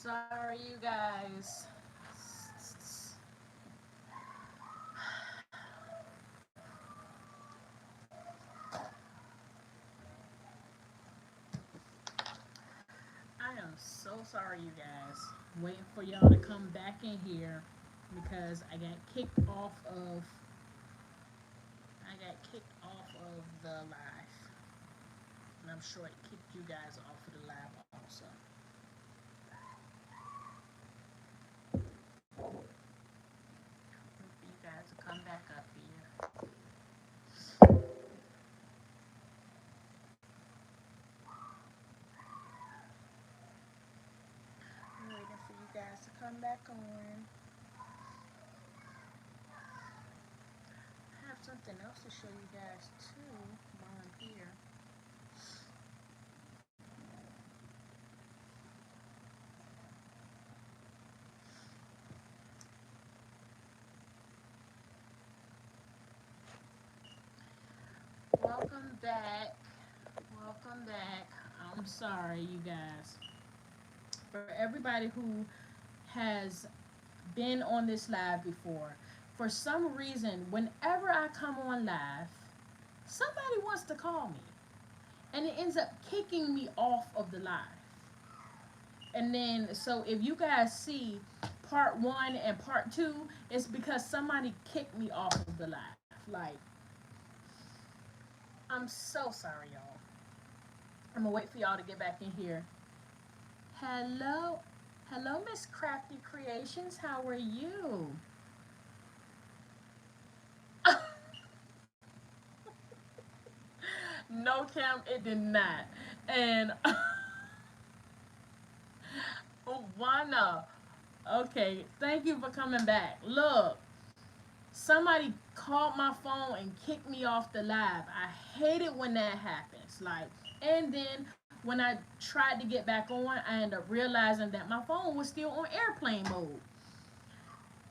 Sorry, you guys. I am so sorry, you guys. Waiting for y'all to come back in here because I got kicked off of the live, and I'm sure it kicked you guys off of the live also. You guys will come back up here. I'm waiting for you guys to come back on. I have something else to show you guys too while I'm here. Welcome back. Welcome back. I'm sorry, you guys. For everybody who has been on this live before, for some reason, whenever I come on live, somebody wants to call me. And it ends up kicking me off of the live. And then, so if you guys see part one and part two, it's because somebody kicked me off of the live. Like, I'm so sorry, y'all. I'm gonna wait for y'all to get back in here. Hello, hello, Miss Crafty Creations. How are you? No, Cam, it did not. And Wana, okay, thank you for coming back. Look, somebody called my phone and kicked me off the live. I hate it when that happens. Like, and then when I tried to get back on, I ended up realizing that my phone was still on airplane mode.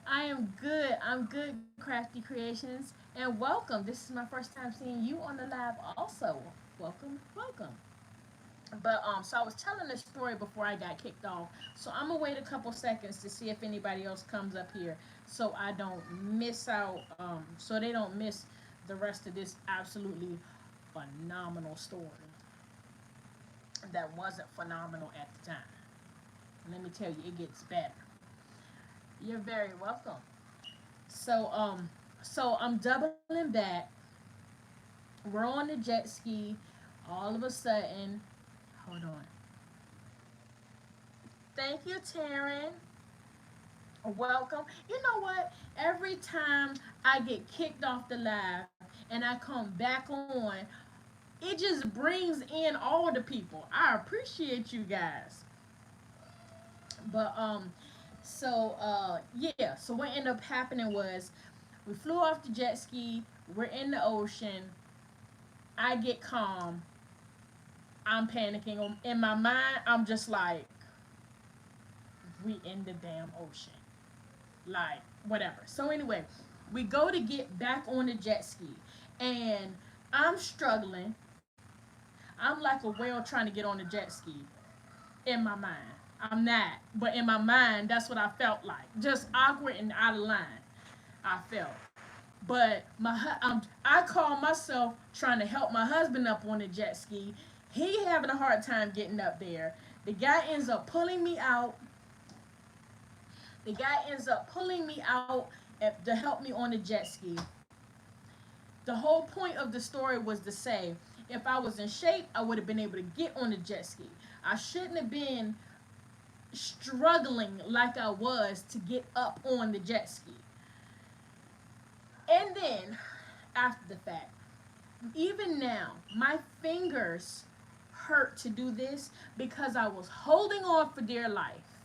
I am good. I'm good, Crafty Creations, and welcome. This is my first time seeing you on the live. Also, welcome, welcome. So I was telling the story before I got kicked off. So I'm gonna wait a couple seconds to see if anybody else comes up here, so I don't miss out. So they don't miss the rest of this absolutely phenomenal story that wasn't phenomenal at the time. Let me tell you, it gets better. You're very welcome. So I'm doubling back. We're on the jet ski. All of a sudden, hold on. Thank you, Taryn. Welcome. You know what? Every time I get kicked off the live and I come back on, it just brings in all the people. I appreciate you guys. But yeah. So what ended up happening was we flew off the jet ski. We're in the ocean. I get calm. I'm panicking. In my mind, I'm just like, we in the damn ocean. Like, whatever. So anyway, we go to get back on the jet ski, and I'm struggling. I'm like a whale trying to get on the jet ski in my mind. I'm not, but in my mind, that's what I felt like. Just awkward and out of line. I felt. But I call myself trying to help my husband up on the jet ski. He having a hard time getting up there. The guy ends up pulling me out. The guy ends up pulling me out to help me on the jet ski. The whole point of the story was to say, if I was in shape, I would have been able to get on the jet ski. I shouldn't have been struggling like I was to get up on the jet ski. And then, after the fact, even now, my fingers hurt to do this because I was holding on for dear life.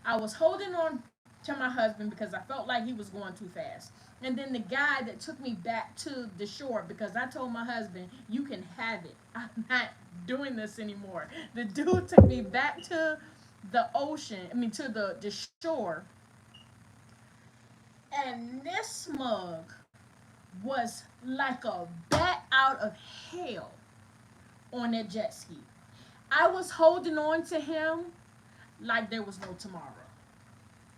I was holding on to my husband because I felt like he was going too fast. And then the guy that took me back to the shore, because I told my husband, you can have it. I'm not doing this anymore. The dude took me back to the ocean, I mean, to the shore. And this mug was like a bat out of hell on that jet ski. I was holding on to him like there was no tomorrow.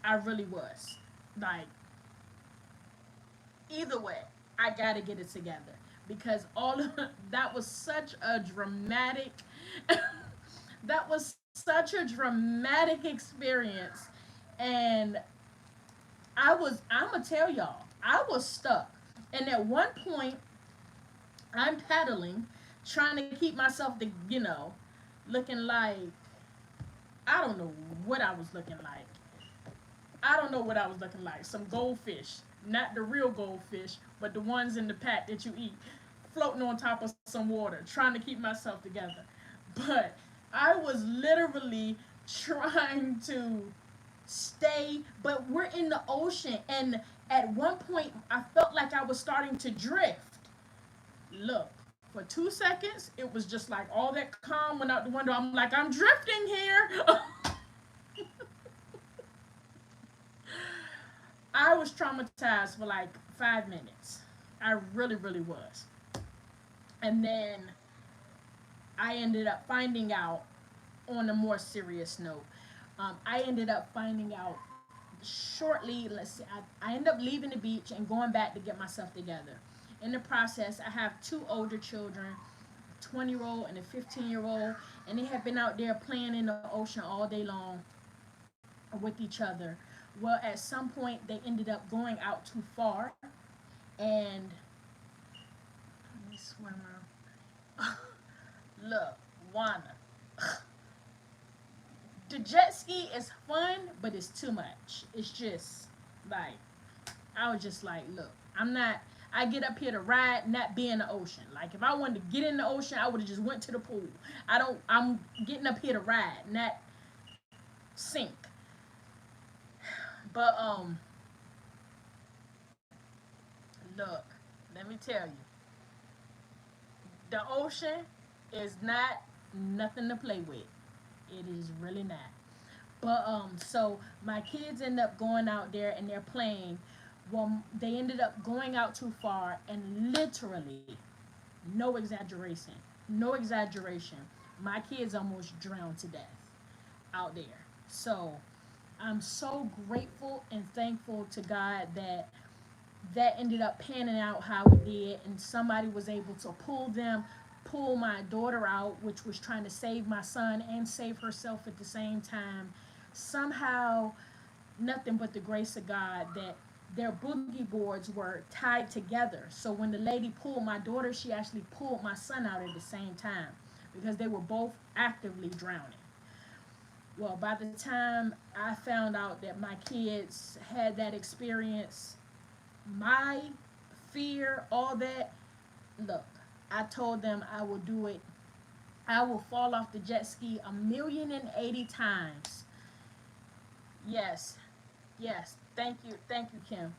I really was. Like, either way, I gotta get it together because all of that was such a dramatic that was such a dramatic experience. And I'm gonna tell y'all, I was stuck. And at one point, I'm paddling, trying to keep myself to, looking like, I don't know what I was looking like. I don't know what I was looking like. Some goldfish, not the real goldfish, but the ones in the pack that you eat, floating on top of some water, trying to keep myself together. But I was literally trying to stay, but we're in the ocean, and at one point I felt like I was starting to drift. Look, for 2 seconds, it was just like all that calm went out the window. I'm like, I'm drifting here. I was traumatized for like 5 minutes. I really, really was. And then I ended up finding out, on a more serious note, I ended up finding out shortly. Let's see, I ended up leaving the beach and going back to get myself together. In the process, I have two older children, a 20-year-old and a 15-year-old, and they have been out there playing in the ocean all day long with each other. Well, at some point, they ended up going out too far, and let me swimmer. Look, Wanda, the jet ski is fun, but it's too much. It's just like, I was just like, look, I'm not. I get up here to ride, not be in the ocean. Like, if I wanted to get in the ocean, I would have just went to the pool. I don't. I'm getting up here to ride, not sink. But look, let me tell you, the ocean is not nothing to play with. It is really not. But so my kids end up going out there and they're playing. Well, they ended up going out too far, and literally, no exaggeration, no exaggeration, my kids almost drowned to death out there. So I'm so grateful and thankful to God that that ended up panning out how it did, and somebody was able to pull my daughter out, which was trying to save my son and save herself at the same time. Somehow, nothing but the grace of God, that their boogie boards were tied together. So when the lady pulled my daughter, she actually pulled my son out at the same time because they were both actively drowning. Well, by the time I found out that my kids had that experience, my fear, all that, look, I told them I will do it. I will fall off the jet ski 1,080,000 times. Yes, yes. Thank you, Kim.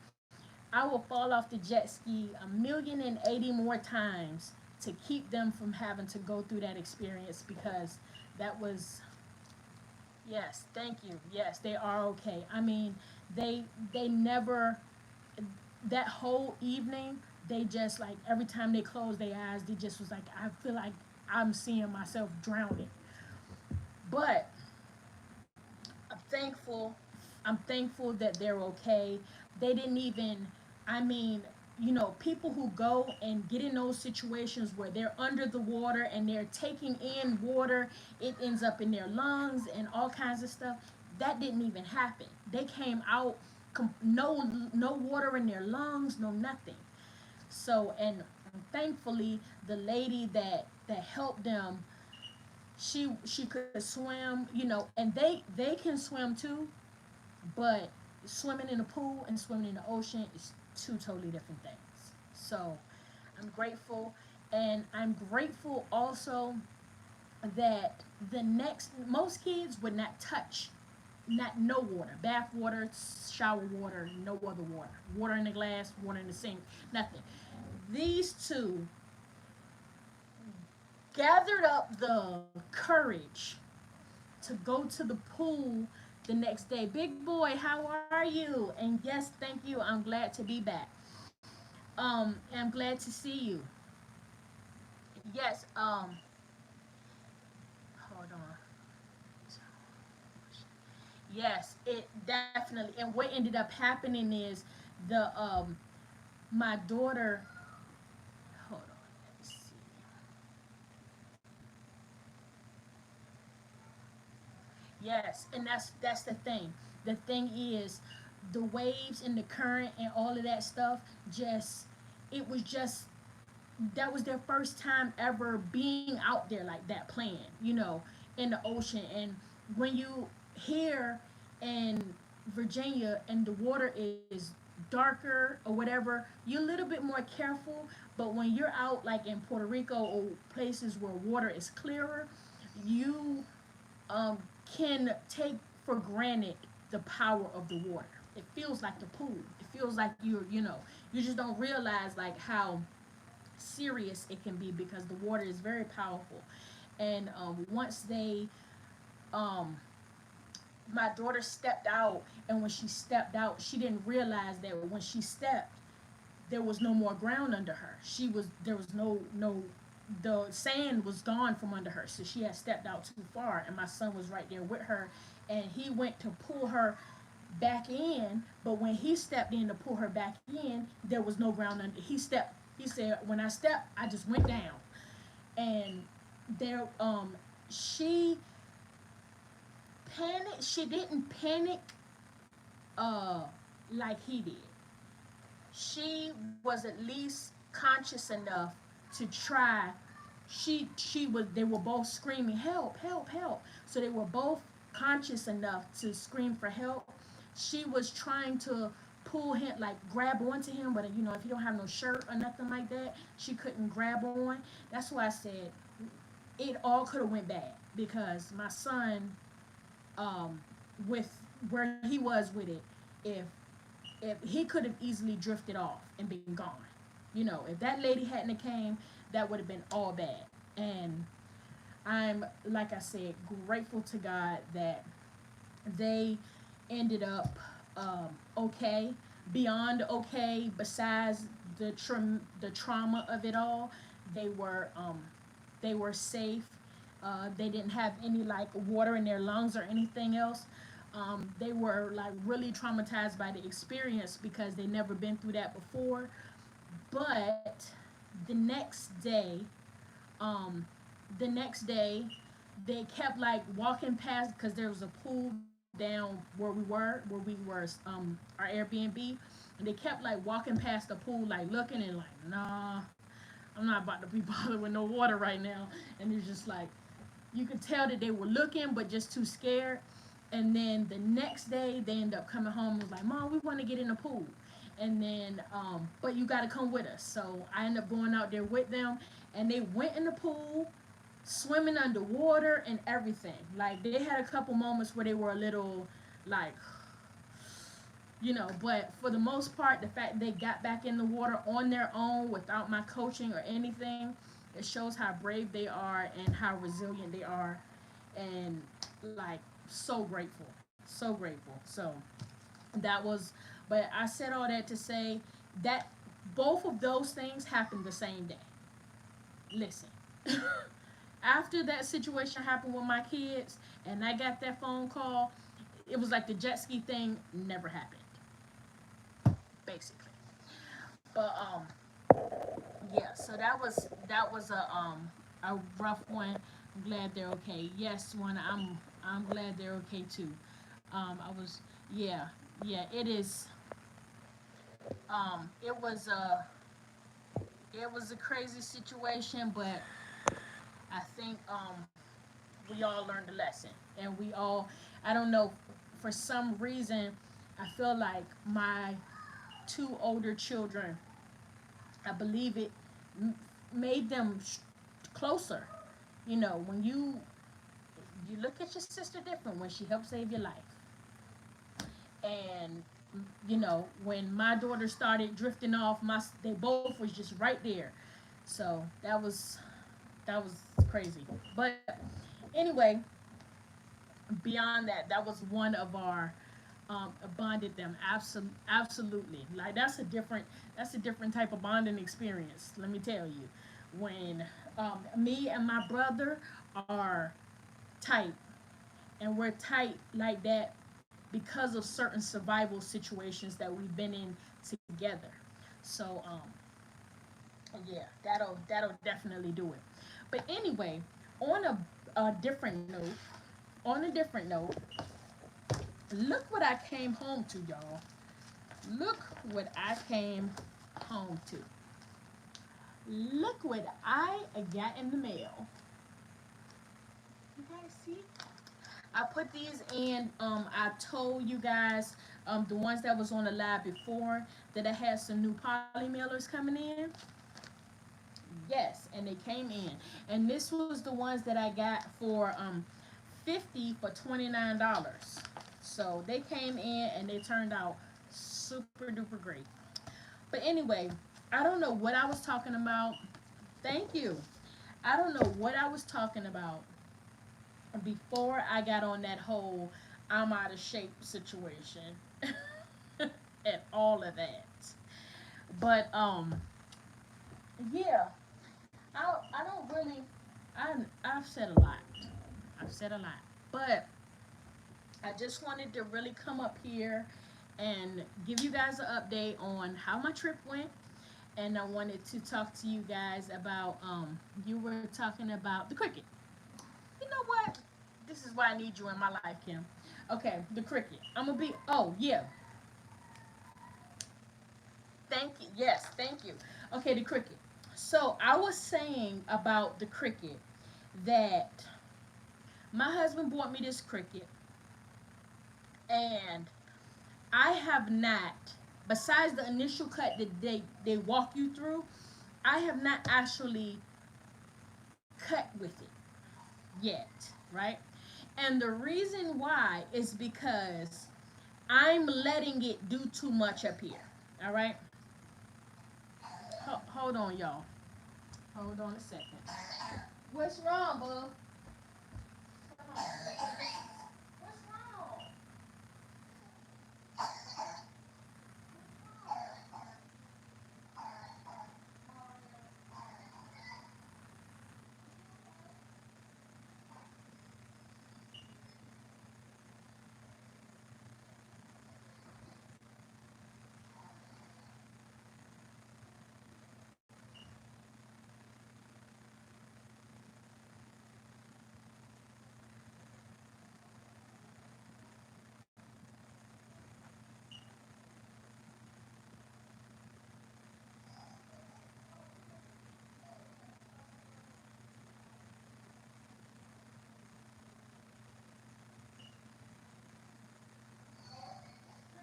I will fall off the jet ski 1,080,000 more times to keep them from having to go through that experience, because that was, yes, thank you. Yes, they are okay. I mean, they never, that whole evening, they just like, every time they closed their eyes, they just was like, I feel like I'm seeing myself drowning. But I'm thankful. I'm thankful that they're okay. They didn't even, I mean, people who go and get in those situations where they're under the water and they're taking in water, it ends up in their lungs and all kinds of stuff. That didn't even happen. They came out, no water in their lungs, no nothing. So, and thankfully, the lady that helped them, she could swim, and they can swim too, but swimming in a pool and swimming in the ocean is two totally different things. So I'm grateful, and I'm grateful also that the next, most kids would not touch, not no water, bath water, shower water, no other water, water in the glass, water in the sink, nothing. These two gathered up the courage to go to the pool the next day. Big boy, how are you? And yes, thank you. I'm glad to be back. I'm glad to see you. Yes. Hold on. Yes, it definitely. And what ended up happening is the my daughter. Hold on, let me see. Yes, and that's the thing. The thing is, the waves and the current and all of that stuff. Just it was just that was their first time ever being out there like that playing, in the ocean. And when you here in Virginia and the water is darker or whatever, you're a little bit more careful. But when you're out like in Puerto Rico or places where water is clearer, you um, can take for granted the power of the water. It feels like the pool. It feels like you just don't realize like how serious it can be because the water is very powerful. And once um, my daughter stepped out, and when she stepped out, she didn't realize that when she stepped, there was no more ground under her. There was no the sand was gone from under her, so she had stepped out too far. And my son was right there with her, and he went to pull her back in. But when he stepped in to pull her back in, there was no ground under. He said, when I stepped, I just went down. And there, she panicked. She didn't panic, uh, like he did. She was at least conscious enough to try. She was. They were both screaming, "Help! Help! Help!" So they were both conscious enough to scream for help. She was trying to pull him, like grab onto him, but if you don't have no shirt or nothing like that, she couldn't grab on. That's why I said it all could have went bad because my son, um, with where he was with it, if he could have easily drifted off and been gone. If that lady hadn't came, that would have been all bad. And I'm, like I said, grateful to God that they ended up okay, beyond okay. Besides the trauma of it all, they were they were safe. They didn't have any like water in their lungs or anything else. They were like really traumatized by the experience because they never been through that before. But the next day, um, the next day, they kept like walking past because there was a pool down where we were, our Airbnb, and they kept like walking past the pool, like looking and like, nah, I'm not about to be bothered with no water right now. And it's just like you could tell that they were looking, but just too scared. And then the next day, they end up coming home and was like, "Mom, we want to get in the pool." And then, but you got to come with us. So I ended up going out there with them, and they went in the pool, swimming underwater and everything. Like they had a couple moments where they were a little, like, but for the most part, the fact they got back in the water on their own without my coaching or anything, it shows how brave they are and how resilient they are, and like so grateful, so grateful. So that was, but I said all that to say that both of those things happened the same day. Listen, after that situation happened with my kids, and I got that phone call, it was like the jet ski thing never happened, basically. But yeah, so that was a rough one. I'm glad they're okay. Yes, one, I'm glad they're okay too. I was, yeah, yeah, it is. It was a crazy situation, but I think we all learned a lesson, and we all, I don't know, for some reason I feel like my two older children, I believe it made them closer. When you look at your sister different when she helped save your life. And when my daughter started drifting off, they both was just right there. So that was crazy. But anyway, beyond that, that was one of our bonded them. Absolutely. Like that's a different type of bonding experience. Let me tell you, when me and my brother are tight, and we're tight like that. because of certain survival situations that we've been in together. So yeah, that'll definitely do it. But anyway, on a different note, on a different note, look what I came home to, y'all. Look what I came home to. Look what I got in the mail. You guys see? I put these in. I told you guys, the ones that was on the live before, that I had some new poly mailers coming in. Yes, and they came in. And this was the ones that I got for 50 for $29. So they came in and they turned out super duper great. But anyway, I don't know what I was talking about. Thank you. I don't know what I was talking about before I got on that whole I'm out of shape situation and all of that. But yeah, I don't really I've said a lot. I've said a lot. But I just wanted to really come up here and give you guys an update on how my trip went. And I wanted to talk to you guys about you were talking about the cricket. You know what? This is why I need you in my life, Kim. Okay, the cricket. I'm gonna be. Oh yeah. Thank you. Yes, thank you. Okay, the cricket. So I was saying about the cricket that my husband bought me this cricket, and I have not, besides the initial cut that they walk you through, I have not actually cut with it yet, right? And the reason why is because I'm letting it do too much up here. All right? Hold on, y'all. Hold on a second. What's wrong, boo? What's wrong?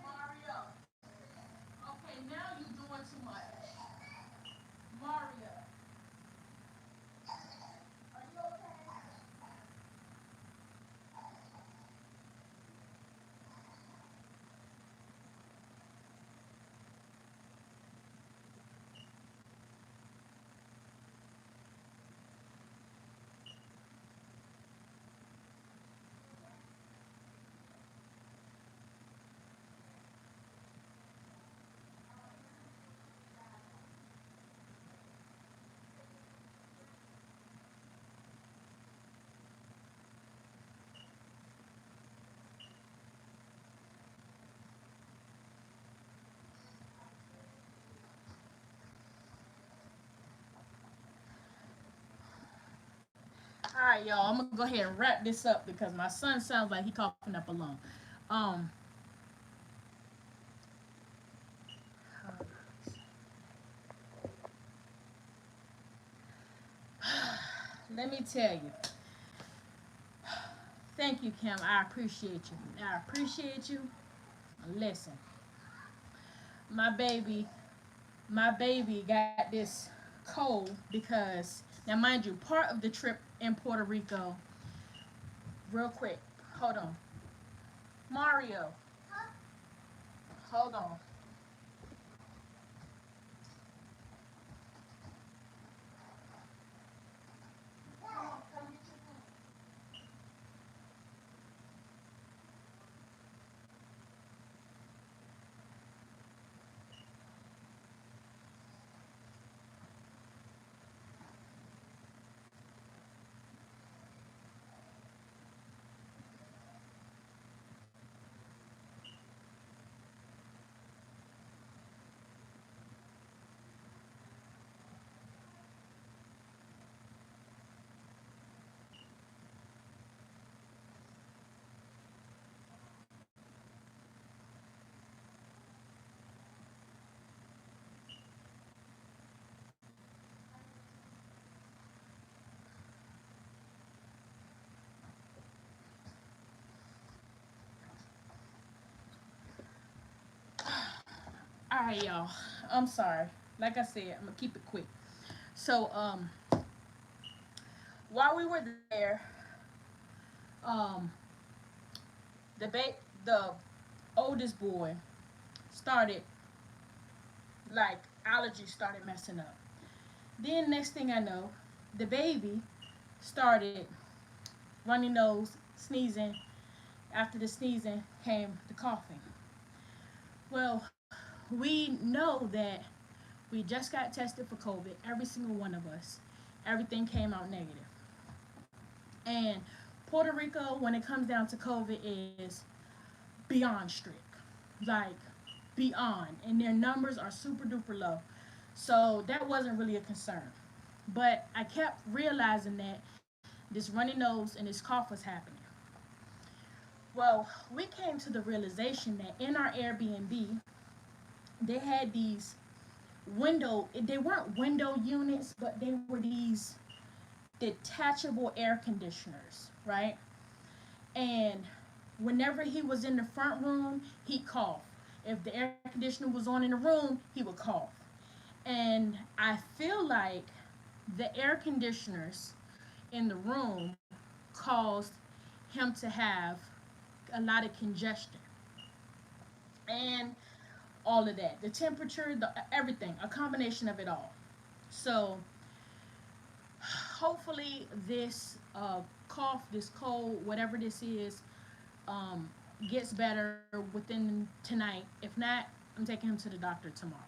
Mario. Okay, now you're doing too much. Mario. Are you okay? All right, y'all. I'm gonna go ahead and wrap this up because my son sounds like he coughing up a lung. Um, let me tell you. Thank you, Kim. I appreciate you. I appreciate you. Listen, my baby, my baby got this cold because now, mind you, part of the trip in Puerto Rico. Real quick, hold on, Mario. Hold on. right, y'all. I'm sorry. Like I said, I'm gonna keep it quick. So, while we were there, um, the oldest boy started like allergies started messing up. Then next thing I know, the baby started runny nose, sneezing. After the sneezing came the coughing. Well, we know that we just got tested for COVID, every single one of us. Everything came out negative. And Puerto Rico, when it comes down to COVID, is beyond strict. Like, beyond. And their numbers are super duper low. So that wasn't really a concern. But I kept realizing that this runny nose and this cough was happening. Well, we came to the realization that in our Airbnb, they had these they weren't window units, but they were these detachable air conditioners, right? And whenever he was in the front room, he'd cough. If the air conditioner was on in the room, he would cough. And I feel like the air conditioners in the room caused him to have a lot of congestion and all of that. The temperature, everything, a combination of it all. So hopefully this cough, this cold, whatever this is, um, gets better within tonight. If not, I'm taking him to the doctor tomorrow.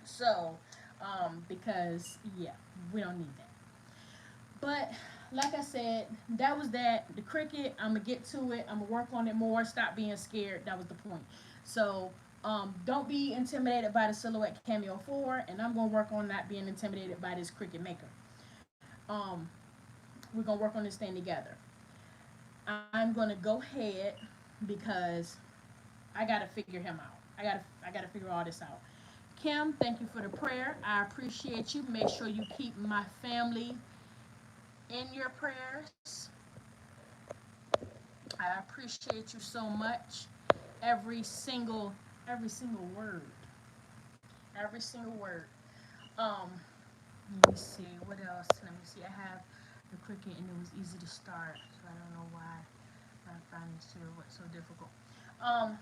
So, because yeah, we don't need that. But like I said, that was that. The cricket, I'm gonna get to it. I'm gonna work on it more. Stop being scared. That was the point. So, don't be intimidated by the Silhouette Cameo 4, and I'm gonna work on not being intimidated by this cricket maker. Um, we're gonna work on this thing together. I'm gonna go ahead because I gotta figure him out. I gotta figure all this out. Kim, thank you for the prayer. I appreciate you. Make sure you keep my family in your prayers. I appreciate you so much. Every single every single word. Every single word. Um, Let me see. What else? Let me see. I have the cricket and it was easy to start. So I don't know why I find this here what's so difficult. Um,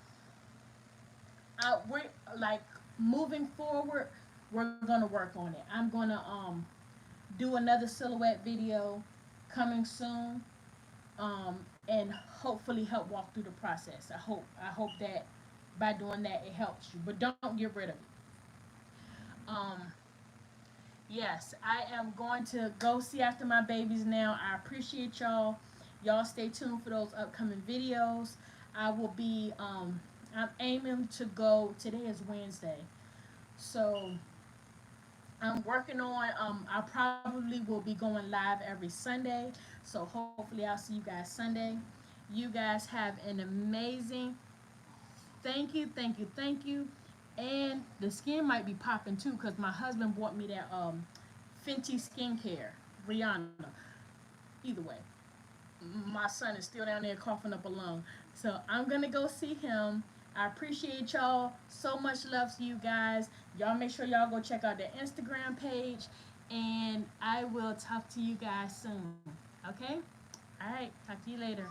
we're like moving forward, we're gonna work on it. I'm gonna do another silhouette video coming soon, and hopefully help walk through the process. I hope that by doing that it helps you, but don't get rid of it. Um, yes, I am going to go see after my babies now. I appreciate y'all. Y'all stay tuned for those upcoming videos. I will be I'm aiming to go. Today is Wednesday, so I'm working on. I probably will be going live every Sunday. So hopefully I'll see you guys Sunday. You guys have an amazing. Thank you, thank you, thank you. And the skin might be popping too, cause my husband bought me that Fenty skincare. Rihanna. Either way, my son is still down there coughing up a lung. So I'm gonna go see him. I appreciate y'all. So much love to you guys. Y'all make sure y'all go check out the Instagram page. And I will talk to you guys soon. Okay? All right. Talk to you later.